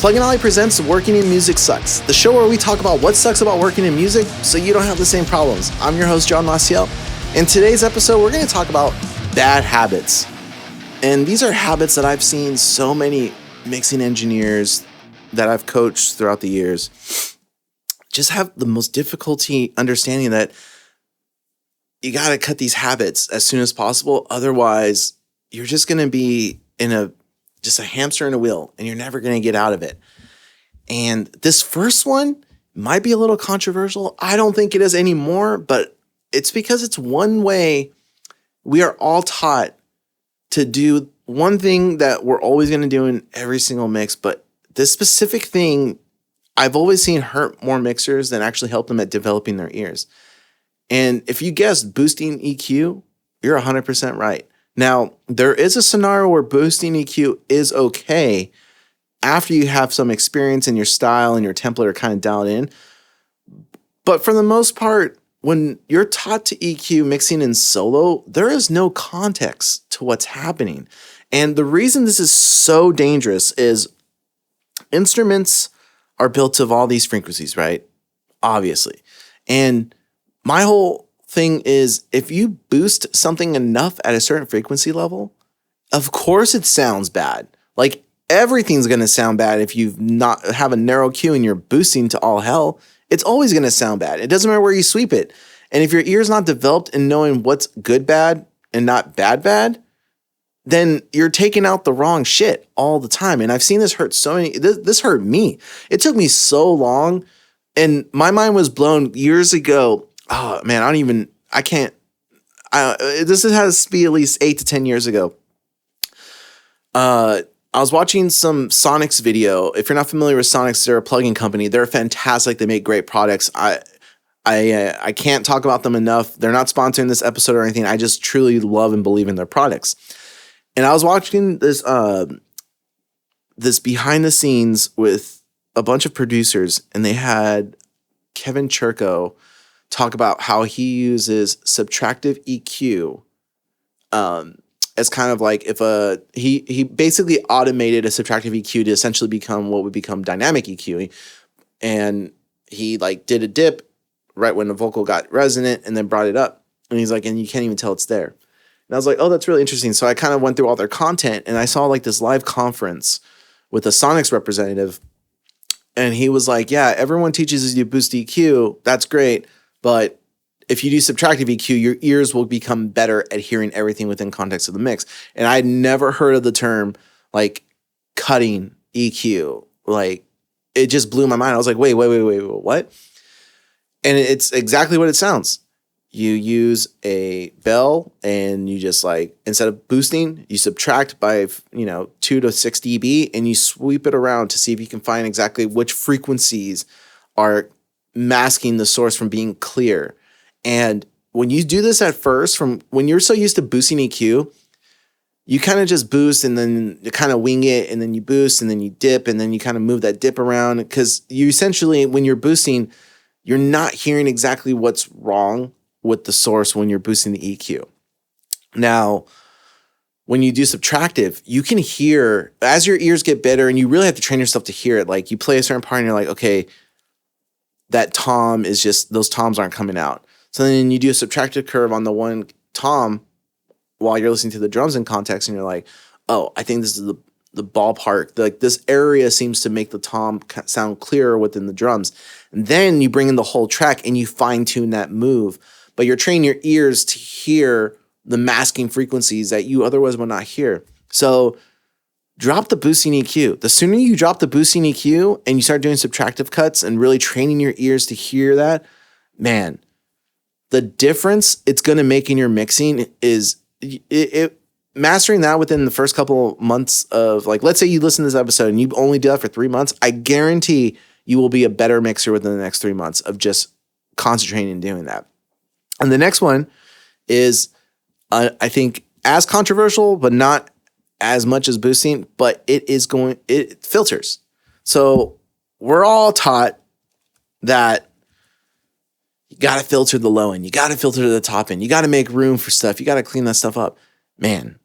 Plug and Ollie presents Working in Music Sucks, the show where we talk about what sucks about working in music so you don't have the same problems. I'm your host, John Maciel. In today's episode, we're going to talk about bad habits. And these are habits that I've seen so many mixing engineers that I've coached throughout the years just have the most difficulty understanding that you got to cut these habits as soon as possible. Otherwise, you're just going to be in a hamster in a wheel, and you're never going to get out of it. And this first one might be a little controversial. I don't think it is anymore, but it's because it's one way we are all taught to do one thing that we're always going to do in every single mix. But this specific thing, I've always seen hurt more mixers than actually help them at developing their ears. And if you guessed boosting EQ, you're 100% right. Now, there is a scenario where boosting EQ is okay after you have some experience in your style and your template are kind of dialed in. But for the most part, when you're taught to EQ mixing in solo, there is no context to what's happening. And the reason this is so dangerous is instruments are built of all these frequencies, right? Obviously. And my whole thing is, if you boost something enough at a certain frequency level, of course it sounds bad. Like everything's going to sound bad if you not have a narrow Q and you're boosting to all hell. It's always going to sound bad. It doesn't matter where you sweep it. And if your ear's not developed in knowing what's good bad and not bad bad, then you're taking out the wrong shit all the time. And I've seen this hurt so many. This hurt me. It took me so long, and my mind was blown years ago. Oh man, this has to be at least 8 to 10 years ago. I was watching some Sonics video. If you're not familiar with Sonics, they're a plugin company. They're fantastic. They make great products. I can't talk about them enough. They're not sponsoring this episode or anything. I just truly love and believe in their products. And I was watching this behind the scenes with a bunch of producers, and they had Kevin Churko talk about how he uses subtractive EQ as kind of like if he basically automated a subtractive EQ to essentially become what would become dynamic EQ. And he like did a dip right when the vocal got resonant and then brought it up. And he's like, and you can't even tell it's there. And I was like, oh, that's really interesting. So I kind of went through all their content, and I saw like this live conference with a Sonics representative. And he was like, yeah, everyone teaches you to boost EQ. That's great. But if you do subtractive EQ, your ears will become better at hearing everything within context of the mix. And I'd never heard of the term like cutting EQ. Like it just blew my mind. I was like, wait, what? And it's exactly what it sounds. You use a bell and you just like, instead of boosting, you subtract by, 2 to 6 dB, and you sweep it around to see if you can find exactly which frequencies are masking the source from being clear. And when you do this at first, when you're so used to boosting EQ, you kind of just boost and then you kind of wing it, and then you boost and then you dip, and then you kind of move that dip around, because you essentially, when you're boosting, you're not hearing exactly what's wrong with the source when you're boosting the EQ. Now, when you do subtractive, you can hear, as your ears get better, and you really have to train yourself to hear it. Like you play a certain part and you're like, okay, that tom is just, those toms aren't coming out. So then you do a subtractive curve on the one tom while you're listening to the drums in context, and you're like, oh, I think this is the ballpark. Like this area seems to make the tom sound clearer within the drums. And then you bring in the whole track and you fine tune that move, but you're training your ears to hear the masking frequencies that you otherwise would not hear. So drop the boosting EQ. The sooner you drop the boosting EQ and you start doing subtractive cuts and really training your ears to hear that, man, the difference it's going to make in your mixing is mastering that within the first couple months of, like, let's say you listen to this episode and you only do that for 3 months. I guarantee you will be a better mixer within the next 3 months of just concentrating and doing that. And the next one is, I think, as controversial, but not as much as boosting, but it filters. So we're all taught that you got to filter the low end. You got to filter the top end. You got to make room for stuff. You got to clean that stuff up. Man,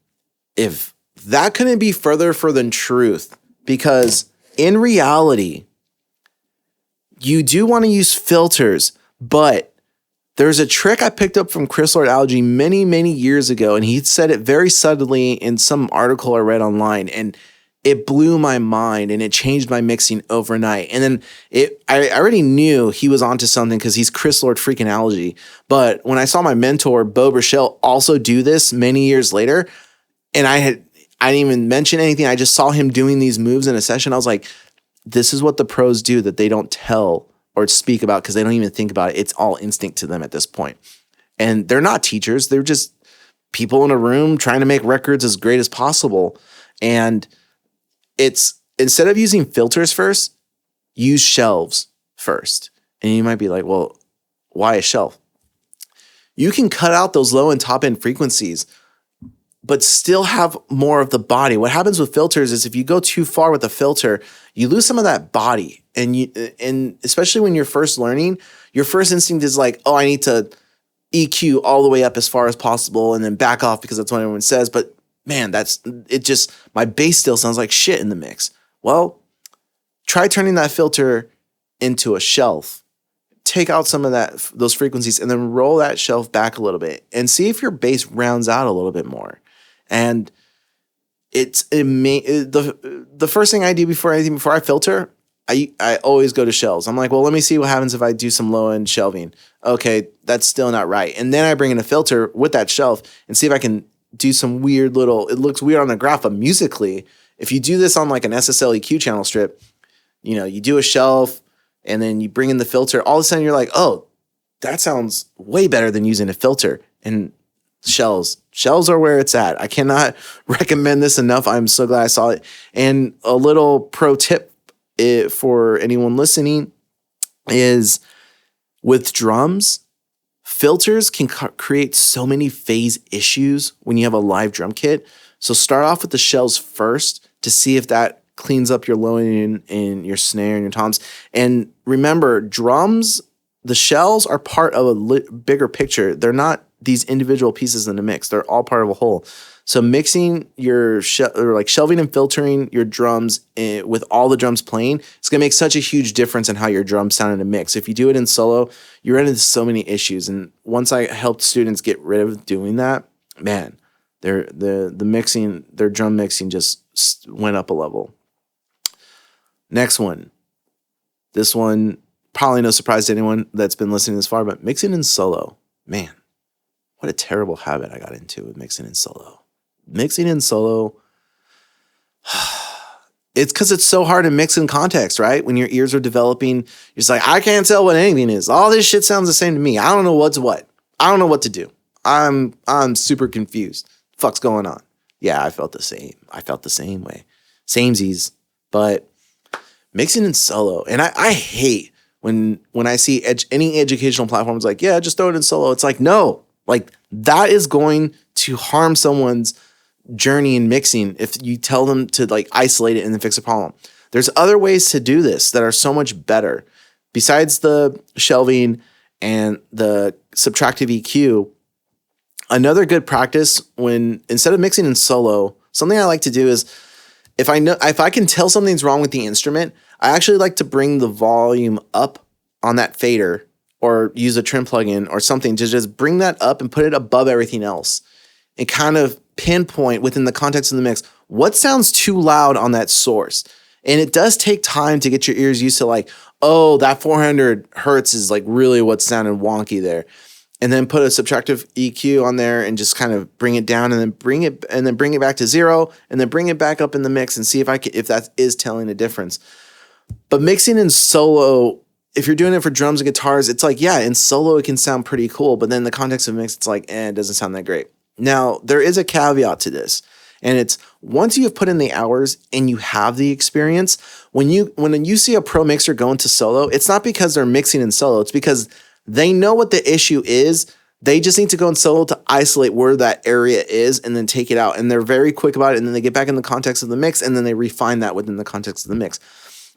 if that couldn't be further than truth, because in reality, you do want to use filters, but there's a trick I picked up from Chris Lord Alge many, many years ago, and he said it very subtly in some article I read online, and it blew my mind, and it changed my mixing overnight. And then I already knew he was onto something because he's Chris Lord freaking Alge. But when I saw my mentor, Bo Burchell, also do this many years later, and I didn't even mention anything. I just saw him doing these moves in a session. I was like, this is what the pros do that they don't tell or speak about because they don't even think about it. It's all instinct to them at this point. And they're not teachers. They're just people in a room trying to make records as great as possible. And it's, instead of using filters first, use shelves first. And you might be like, well, why a shelf? You can cut out those low and top end frequencies, but still have more of the body. What happens with filters is if you go too far with the filter, you lose some of that body. And especially when you're first learning, your first instinct is like, oh, I need to EQ all the way up as far as possible and then back off because that's what everyone says. But man, my bass still sounds like shit in the mix. Well, try turning that filter into a shelf. Take out some of those frequencies and then roll that shelf back a little bit and see if your bass rounds out a little bit more. And the first thing I do before I filter, I always go to shelves. I'm like, well, let me see what happens if I do some low end shelving. Okay, that's still not right. And then I bring in a filter with that shelf and see if I can do some weird it looks weird on the graph, but musically, if you do this on like an SSL EQ channel strip, you do a shelf and then you bring in the filter, all of a sudden you're like, oh, that sounds way better than using a filter. And shells are where it's at. I cannot recommend this enough. I'm so glad I saw it. And a little pro tip for anyone listening is with drums, filters can create so many phase issues when you have a live drum kit. So start off with the shells first to see if that cleans up your low end and your snare and your toms. And remember, drums, the shells are part of a bigger picture. They're not these individual pieces in the mix. They're all part of a whole. So mixing your shelving and filtering your drums with all the drums playing, it's going to make such a huge difference in how your drums sound in a mix. If you do it in solo, you run into so many issues. And once I helped students get rid of doing that, man, their drum mixing just went up a level. Next one. This one, probably no surprise to anyone that's been listening this far, but mixing in solo. Man, what a terrible habit I got into with mixing in solo. Mixing in solo, it's because it's so hard to mix in context, right? When your ears are developing, you're just like, I can't tell what anything is. All this shit sounds the same to me. I don't know what's what. I don't know what to do. I'm super confused. Fuck's going on? Yeah, I felt the same. I felt the same way. Samesies. But mixing in solo, and I hate when I see any educational platforms like, yeah, just throw it in solo. It's like, no, like that is going to harm someone's journey in mixing if you tell them to like isolate it and then fix a problem. There's other ways to do this that are so much better. Besides the shelving and the subtractive EQ, another good practice when instead of mixing in solo, something I like to do is if I can tell something's wrong with the instrument, I actually like to bring the volume up on that fader or use a trim plugin or something to just bring that up and put it above everything else and kind of pinpoint within the context of the mix what sounds too loud on that source. And it does take time to get your ears used to like, oh, that 400 hertz is like really what's sounding wonky there. And then put a subtractive EQ on there and just kind of bring it down and then bring it back to zero and then bring it back up in the mix and see if that is telling a difference. But mixing in solo, if you're doing it for drums and guitars, it's like, yeah, in solo it can sound pretty cool, but then in the context of mix, it's like, it doesn't sound that great. Now, there is a caveat to this, and it's once you have put in the hours and you have the experience, when you see a pro mixer go into solo, it's not because they're mixing in solo, it's because they know what the issue is. They just need to go in solo to isolate where that area is and then take it out. And they're very quick about it. And then they get back in the context of the mix and then they refine that within the context of the mix.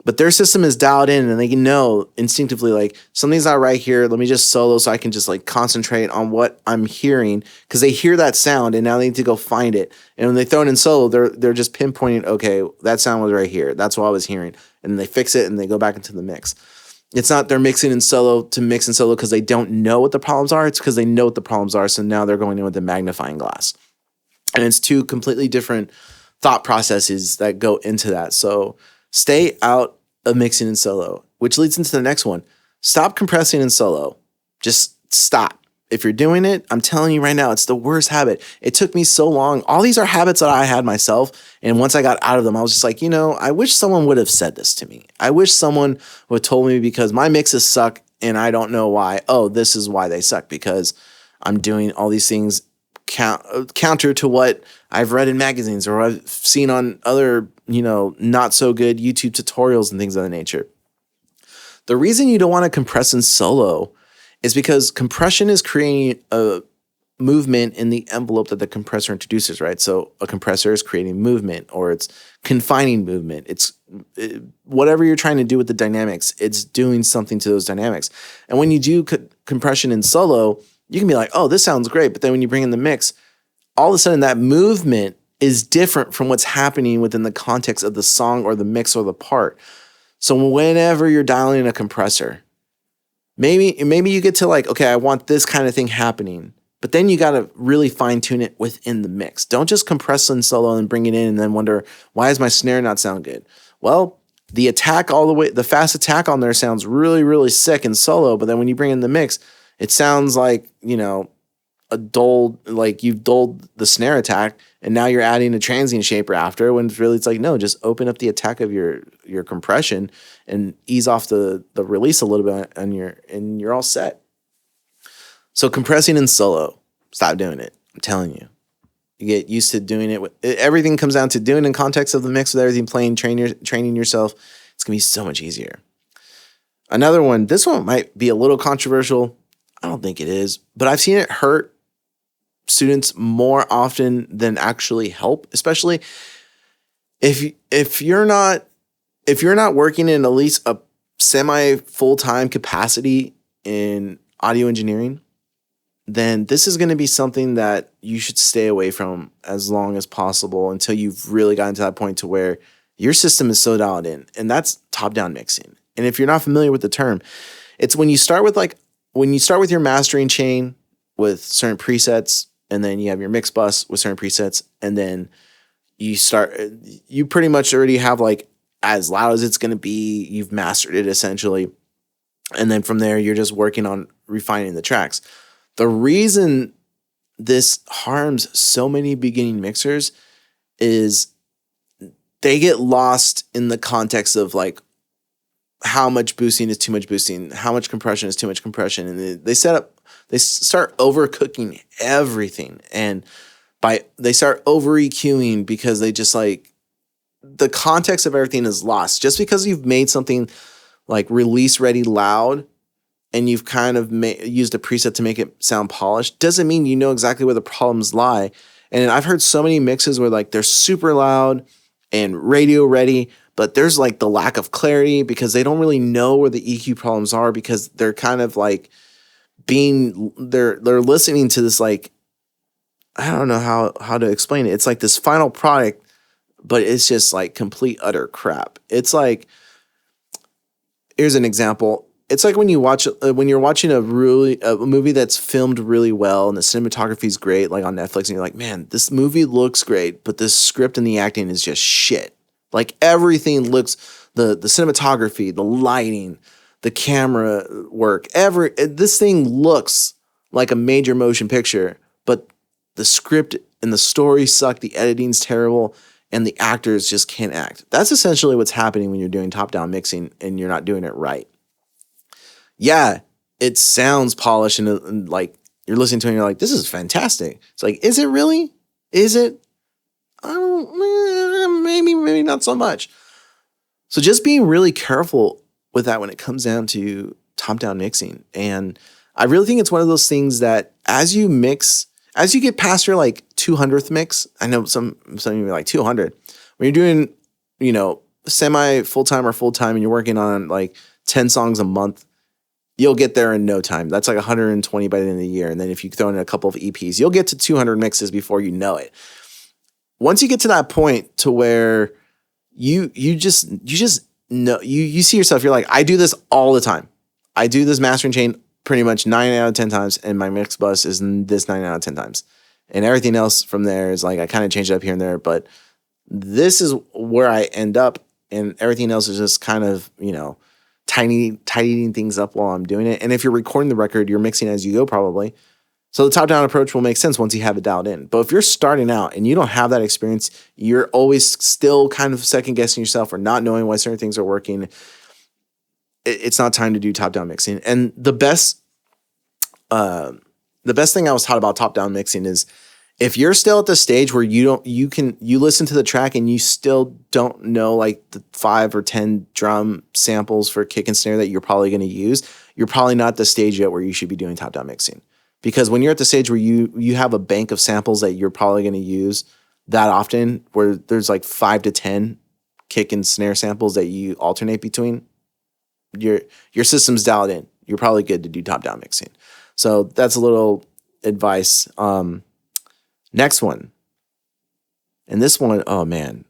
But their system is dialed in and they can know instinctively, like, something's not right here. Let me just solo so I can just like concentrate on what I'm hearing, because they hear that sound and now they need to go find it. And when they throw it in solo, they're just pinpointing, okay, that sound was right here. That's what I was hearing. And they fix it and they go back into the mix. It's not they're mixing in solo to mix in solo because they don't know what the problems are. It's because they know what the problems are. So now they're going in with a magnifying glass. And it's two completely different thought processes that go into that. So stay out of mixing in solo, which leads into the next one. Stop compressing in solo. Just stop. If you're doing it, I'm telling you right now, it's the worst habit. It took me so long. All these are habits that I had myself. And once I got out of them, I was just like, I wish someone would have said this to me. I wish someone would have told me, because my mixes suck and I don't know why. Oh, this is why they suck, because I'm doing all these things counter to what I've read in magazines or I've seen on other, not so good YouTube tutorials and things of that nature. The reason you don't want to compress in solo is because compression is creating a movement in the envelope that the compressor introduces, right? So a compressor is creating movement, or it's confining movement. It's whatever you're trying to do with the dynamics, it's doing something to those dynamics. And when you do compression in solo, you can be like, oh, this sounds great. But then when you bring in the mix, all of a sudden that movement is different from what's happening within the context of the song or the mix or the part. So whenever you're dialing in a compressor, maybe you get to like, okay, I want this kind of thing happening. But then you got to really fine tune it within the mix. Don't just compress in solo and bring it in and then wonder, why does my snare not sound good? Well, the fast attack on there sounds really, really sick in solo. But then when you bring in the mix, it sounds like, you've dulled the snare attack and now you're adding a transient shaper after, when really it's like, no, just open up the attack of your compression and ease off the release a little bit and you're all set. So compressing in solo, stop doing it. I'm telling you. You get used to doing it. Everything comes down to doing it in context of the mix with everything playing, training yourself. It's going to be so much easier. Another one, this one might be a little controversial. I don't think it is, but I've seen it hurt students more often than actually help, especially if you're not working in at least a semi full-time capacity in audio engineering, then this is going to be something that you should stay away from as long as possible until you've really gotten to that point to where your system is so dialed in, and that's top-down mixing. And if you're not familiar with the term, it's when you start with your mastering chain with certain presets, and then you have your mix bus with certain presets, and then you pretty much already have like as loud as it's going to be, you've mastered it essentially. And then from there, you're just working on refining the tracks. The reason this harms so many beginning mixers is they get lost in the context of like, how much boosting is too much boosting, how much compression is too much compression. And they start overcooking everything. And they start over EQing because they just like, the context of everything is lost. Just because you've made something like release ready loud and you've kind of used a preset to make it sound polished doesn't mean you know exactly where the problems lie. And I've heard so many mixes where like they're super loud and radio ready, but there's like the lack of clarity because they don't really know where the EQ problems are, because they're kind of like they're listening to this, like, I don't know how to explain it. It's like this final product, but it's just like complete utter crap. It's like, here's an example. It's like when you're watching a movie that's filmed really well and the cinematography is great, like on Netflix, and you're like, man, this movie looks great, but the script and the acting is just shit. Like everything looks, the cinematography, the lighting, the camera work, this thing looks like a major motion picture, but the script and the story suck, the editing's terrible, and the actors just can't act. That's essentially what's happening when you're doing top-down mixing and you're not doing it right. Yeah, it sounds polished and like you're listening to it and you're like, this is fantastic. It's like, is it really? Is it? Maybe not so much. So just being really careful with that when it comes down to top-down mixing. And I really think it's one of those things that as you get past your like 200th mix, I know some of you are like 200, when you're doing, semi full-time or full-time and you're working on like 10 songs a month, you'll get there in no time. That's like 120 by the end of the year. And then if you throw in a couple of EPs, you'll get to 200 mixes before you know it. Once you get to that point to where you just know, you see yourself, you're like, I do this all the time. I do this mastering chain pretty much 9 out of 10 times, and my mix bus is this 9 out of 10 times. And everything else from there is like, I kind of change it up here and there, but this is where I end up, and everything else is just kind of, tidying things up while I'm doing it. And if you're recording the record, you're mixing as you go probably. So the top-down approach will make sense once you have it dialed in. But if you're starting out and you don't have that experience, you're always still kind of second-guessing yourself or not knowing why certain things are working. It's not time to do top-down mixing. And the best thing I was taught about top-down mixing is if you're still at the stage where you listen to the track and you still don't know like the 5 or 10 drum samples for kick and snare that you're probably going to use, you're probably not at the stage yet where you should be doing top-down mixing. Because when you're at the stage where you have a bank of samples that you're probably going to use that often, where there's like 5 to 10 kick and snare samples that you alternate between, your system's dialed in. You're probably good to do top-down mixing. So that's a little advice. Next one. And this one, oh man.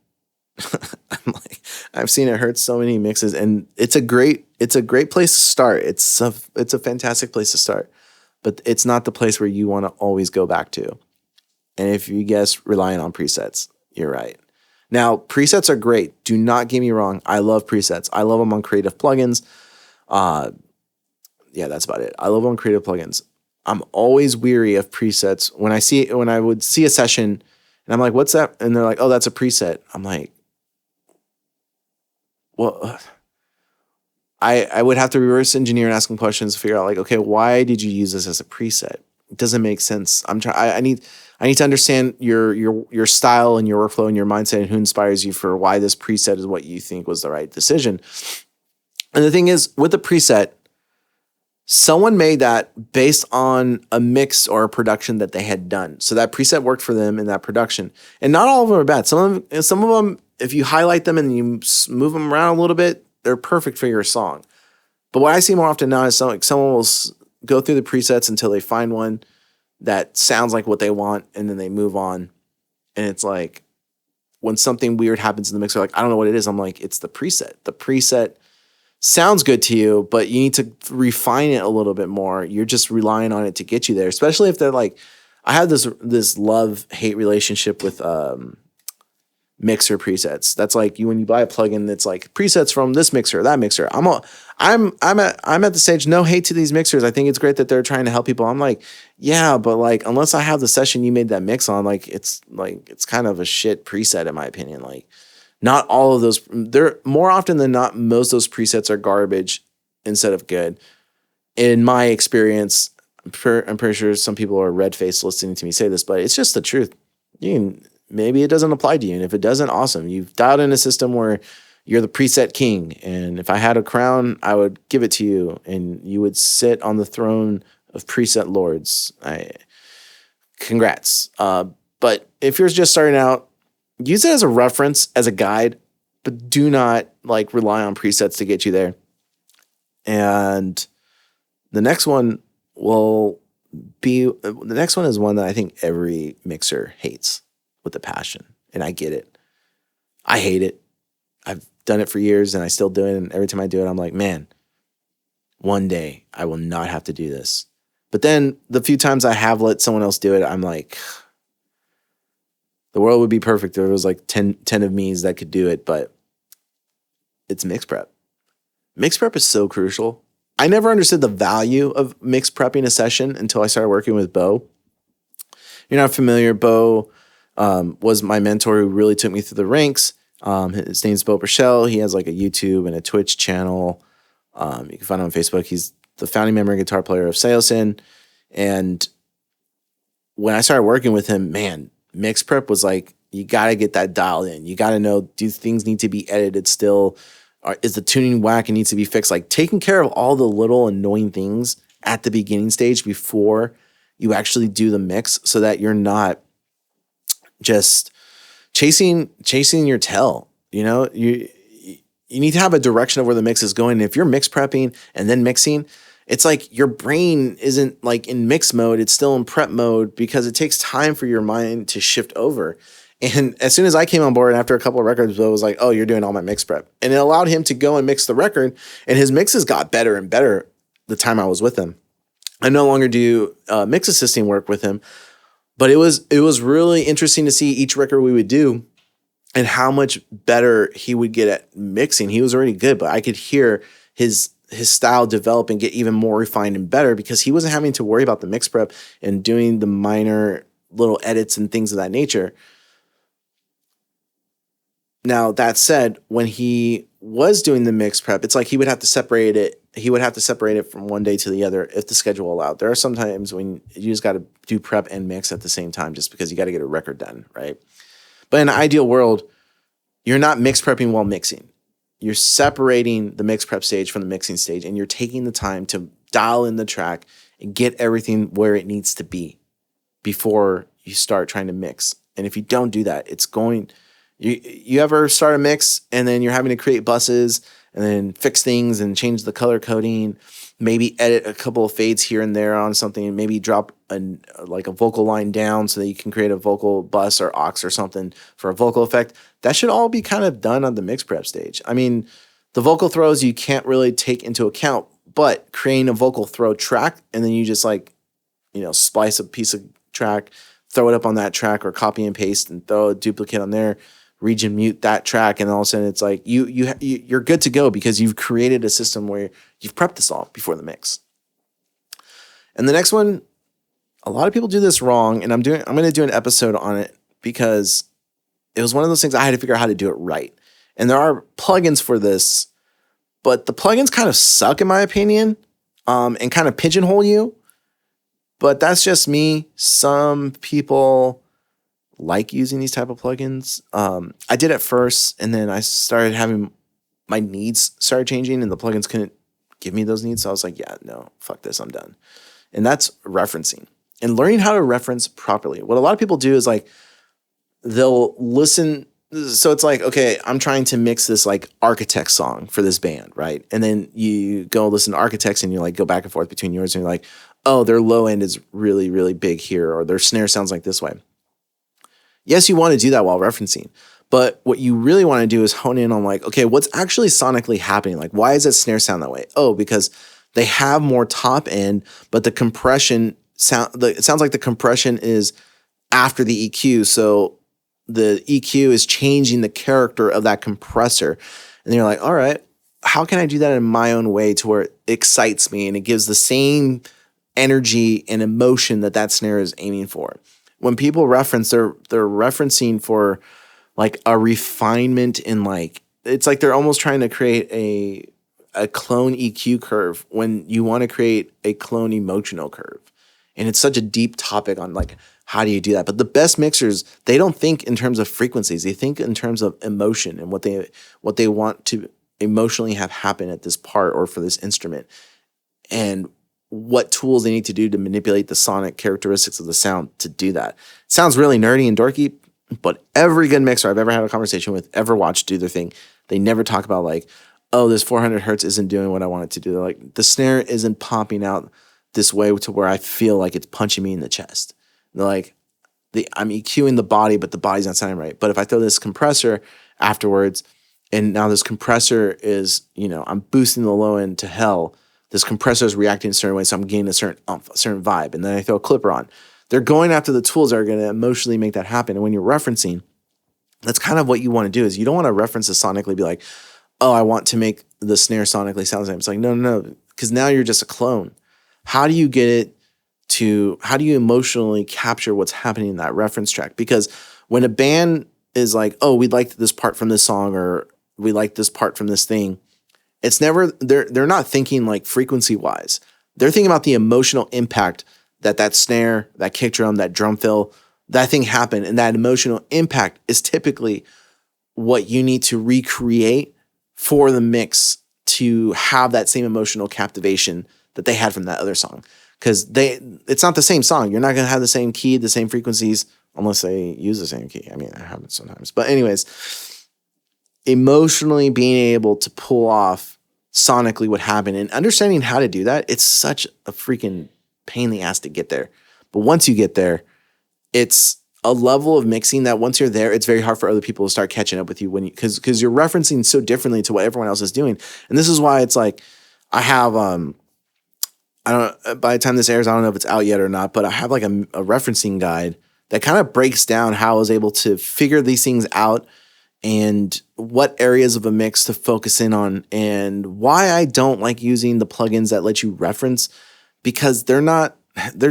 I've seen it hurt so many mixes, and it's a great place to start. It's a fantastic place to start. But it's not the place where you want to always go back to. And if you guess relying on presets, you're right. Now, presets are great. Do not get me wrong. I love presets. I love them on creative plugins. Yeah, that's about it. I love them on creative plugins. I'm always weary of presets. When I would see a session and I'm like, what's that? And they're like, oh, that's a preset. I'm like, well, I would have to reverse engineer and ask them questions to figure out like, okay, why did you use this as a preset? It doesn't make sense. I need to understand your style and your workflow and your mindset and who inspires you for why this preset is what you think was the right decision. And the thing is, with the preset, someone made that based on a mix or a production that they had done. So that preset worked for them in that production. And not all of them are bad. Some of them, if you highlight them and you move them around a little bit, they're perfect for your song. But what I see more often now is someone will go through the presets until they find one that sounds like what they want, and then they move on. And it's like, when something weird happens in the mix, they're like, I don't know what it is. I'm like, it's the preset. The preset sounds good to you, but you need to refine it a little bit more. You're just relying on it to get you there, especially if they're like, I have this love-hate relationship with mixer presets. That's like when you buy a plugin that's like presets from this mixer, that mixer. I'm at the stage, no hate to these mixers. I think it's great that they're trying to help people. I'm like, yeah, but like unless I have the session you made that mix on, it's kind of a shit preset in my opinion. Like not all of those, they're more often than not, most of those presets are garbage instead of good. In my experience, I'm pretty sure some people are red-faced listening to me say this, but it's just the truth. Maybe it doesn't apply to you. And if it doesn't, awesome. You've dialed in a system where you're the preset king. And if I had a crown, I would give it to you. And you would sit on the throne of preset lords. Congrats. But if you're just starting out, use it as a reference, as a guide, but do not rely on presets to get you there. And the next one is one that I think every mixer hates with a passion. And I get it. I hate it. I've done it for years and I still do it. And every time I do it, I'm like, man, one day I will not have to do this. But then the few times I have let someone else do it, I'm like, the world would be perfect if there was 10 of me's that could do it, but it's mix prep. Mix prep is so crucial. I never understood the value of mix prepping a session until I started working with Bo. You're not familiar, Bo was my mentor who really took me through the ranks. His name's Bo Burchell. He has a YouTube and a Twitch channel. You can find him on Facebook. He's the founding member and guitar player of Seosin. And when I started working with him, man, mix prep was you got to get that dialed in. You got to know, do things need to be edited still? Or is the tuning whack and needs to be fixed? Taking care of all the little annoying things at the beginning stage before you actually do the mix so that you're not just chasing your tail. You you need to have a direction of where the mix is going. And if you're mix prepping and then mixing, it's like your brain isn't like in mix mode. It's still in prep mode because it takes time for your mind to shift over. And as soon as I came on board after a couple of records, I was like, oh, you're doing all my mix prep. And it allowed him to go and mix the record. And his mixes got better and better the time I was with him. I no longer do mix assisting work with him, but it was really interesting to see each record we would do and how much better he would get at mixing. He was already good, but I could hear his style develop and get even more refined and better because he wasn't having to worry about the mix prep and doing the minor little edits and things of that nature. Now, that said, when he was doing the mix prep, it's like he would have to separate it. He would have to separate it from one day to the other if the schedule allowed. There are some times when you just got to do prep and mix at the same time just because you got to get a record done, right? But in an ideal world, you're not mix prepping while mixing. You're separating the mix prep stage from the mixing stage, and you're taking the time to dial in the track and get everything where it needs to be before you start trying to mix. And if you don't do that, it's going... You ever start a mix and then you're having to create buses and then fix things and change the color coding, maybe edit a couple of fades here and there on something, maybe drop a vocal line down so that you can create a vocal bus or aux or something for a vocal effect. That should all be kind of done on the mix prep stage. I mean, the vocal throws you can't really take into account, but creating a vocal throw track and then you just splice a piece of track, throw it up on that track or copy and paste and throw a duplicate on there. Region mute that track, and all of a sudden it's like you're good to go because you've created a system where you've prepped this all before the mix. And the next one, a lot of people do this wrong, and I'm going to do an episode on it because it was one of those things I had to figure out how to do it right. And there are plugins for this, but the plugins kind of suck in my opinion, and kind of pigeonhole you. But that's just me. Some people like using these type of plugins. I did at first, and then I started having my needs started changing, and the plugins couldn't give me those needs. So I was like, yeah, no, fuck this, I'm done. And that's referencing and learning how to reference properly. What a lot of people do is like they'll listen. So it's like, okay, I'm trying to mix this like Architect song for this band, right? And then you go listen to Architects and you like go back and forth between yours, and you're like, oh, their low end is really, really big here, or their snare sounds like this way. Yes, you want to do that while referencing, but what you really want to do is hone in on like, okay, what's actually sonically happening? Like, why does that snare sound that way? Oh, because they have more top end, but the compression it sounds like the compression is after the EQ. So the EQ is changing the character of that compressor. And you're like, all right, how can I do that in my own way to where it excites me and it gives the same energy and emotion that snare is aiming for? When people reference, they're referencing for like a refinement in like, it's like they're almost trying to create a clone EQ curve when you want to create a clone emotional curve. And it's such a deep topic on like, how do you do that? But the best mixers, they don't think in terms of frequencies. They think in terms of emotion and what they want to emotionally have happen at this part or for this instrument. And what tools they need to do to manipulate the sonic characteristics of the sound to do that. It sounds really nerdy and dorky, but every good mixer I've ever had a conversation with, ever watched do their thing, they never talk about like, oh, this 400 hertz isn't doing what I want it to do. They're like, the snare isn't popping out this way to where I feel like it's punching me in the chest. And they're like, I'm EQing the body, but the body's not sounding right. But if I throw this compressor afterwards, and now this compressor is, I'm boosting the low end to hell, this compressor is reacting a certain way, so I'm getting a certain vibe. And then I throw a clipper on. They're going after the tools that are going to emotionally make that happen. And when you're referencing, that's kind of what you want to do is you don't want to reference it sonically, be like, oh, I want to make the snare sonically sound the same. It's like, no, because now you're just a clone. How do you get it to, how do you emotionally capture what's happening in that reference track? Because when a band is like, oh, we liked this part from this song, or we like this part from this thing, it's never, they're not thinking like frequency wise. They're thinking about the emotional impact that snare, that kick drum, that drum fill, that thing happened. And that emotional impact is typically what you need to recreate for the mix to have that same emotional captivation that they had from that other song. Because it's not the same song. You're not going to have the same key, the same frequencies, unless they use the same key. I mean, it happens sometimes. But anyways, emotionally being able to pull off sonically what happened and understanding how to do that, it's such a freaking pain in the ass to get there. But once you get there, it's a level of mixing that once you're there, it's very hard for other people to start catching up with you because you're referencing so differently to what everyone else is doing. And this is why it's like I have I don't, by the time this airs, I don't know if it's out yet or not, but I have like a referencing guide that kind of breaks down how I was able to figure these things out and what areas of a mix to focus in on and why I don't like using the plugins that let you reference, because they're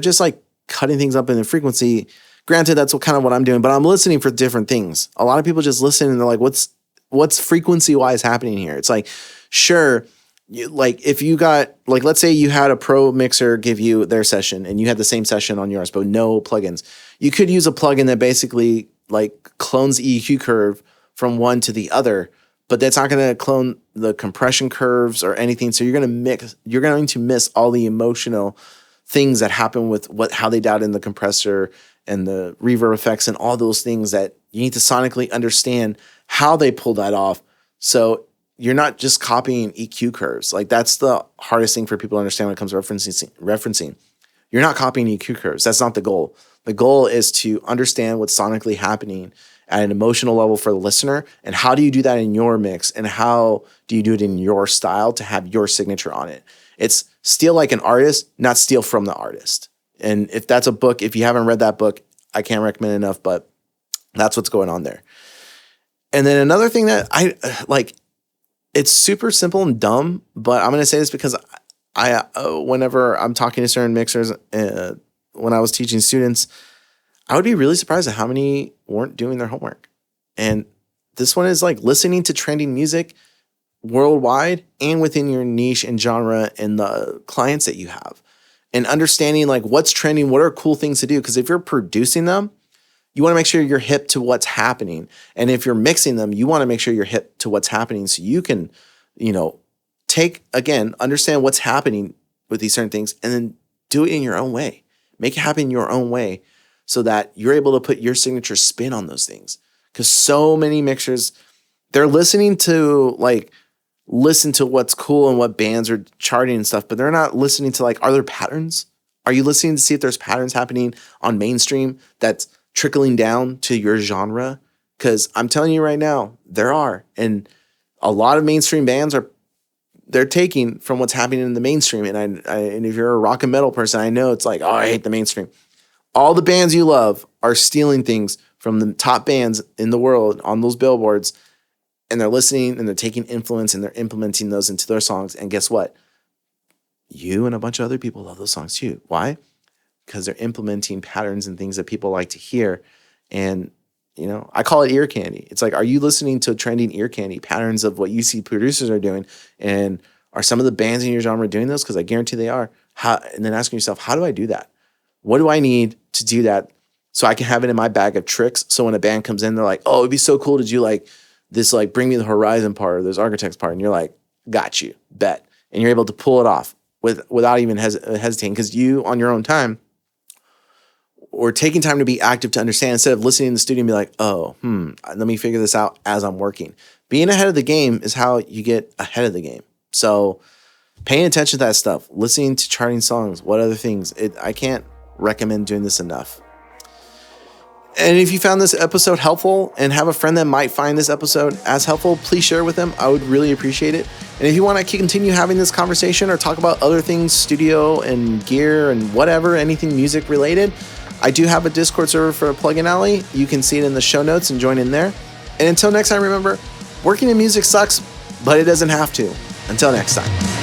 just like cutting things up in the frequency. Granted, that's what I'm doing, but I'm listening for different things. A lot of people just listen and they're like, what's frequency wise happening here? It's like, sure. Like if you got, like, let's say you had a pro mixer give you their session and you had the same session on yours, but no plugins. You could use a plugin that basically like clones the EQ curve from one to the other, but that's not going to clone the compression curves or anything. So you're going to miss all the emotional things that happen with how they dialed in the compressor and the reverb effects and all those things that you need to sonically understand how they pull that off. So you're not just copying EQ curves. Like that's the hardest thing for people to understand when it comes to referencing. You're not copying EQ curves. That's not the goal. The goal is to understand what's sonically happening at an emotional level for the listener. And how do you do that in your mix? And how do you do it in your style to have your signature on it? It's steal like an artist, not steal from the artist. And if that's a book, if you haven't read that book, I can't recommend enough, but that's what's going on there. And then another thing that I like, it's super simple and dumb, but I'm going to say this because I whenever I'm talking to certain mixers, when I was teaching students, I would be really surprised at how many weren't doing their homework. And this one is like listening to trending music worldwide and within your niche and genre and the clients that you have, and understanding like what's trending, what are cool things to do. Because if you're producing them, you want to make sure you're hip to what's happening. And if you're mixing them, you want to make sure you're hip to what's happening so you can, understand what's happening with these certain things and then do it in your own way. Make it happen your own way so that you're able to put your signature spin on those things. Because so many mixers, they're listening to what's cool and what bands are charting and stuff, but they're not listening to are there patterns? Are you listening to see if there's patterns happening on mainstream that's trickling down to your genre? Because I'm telling you right now, there are. And a lot of mainstream bands they're taking from what's happening in the mainstream. And and if you're a rock and metal person, I know it's like, oh, I hate the mainstream. All the bands you love are stealing things from the top bands in the world on those billboards. And they're listening and they're taking influence and they're implementing those into their songs. And guess what? You and a bunch of other people love those songs too. Why? Because they're implementing patterns and things that people like to hear. And, I call it ear candy. It's like, are you listening to trending ear candy patterns of what you see producers are doing? And are some of the bands in your genre doing those? Because I guarantee they are. And then asking yourself, how do I do that? What do I need to do that so I can have it in my bag of tricks? So when a band comes in, they're like, oh, it'd be so cool to do this, Bring Me the Horizon part or this Architects part. And you're like, got you, bet. And you're able to pull it off without even hesitating, because you on your own time or taking time to be active to understand instead of listening in the studio and be like, let me figure this out as I'm working. Being ahead of the game is how you get ahead of the game. So paying attention to that stuff, listening to charting songs, what other things, I can't recommend doing this enough. And if you found this episode helpful and have a friend that might find this episode as helpful, please share it with them. I would really appreciate it. And if you want to continue having this conversation or talk about other things, studio and gear and whatever, anything music related, I do have a Discord server for Plugin Alley. You can see it in the show notes and join in there. And until next time, remember, working in music sucks, but it doesn't have to. Until next time.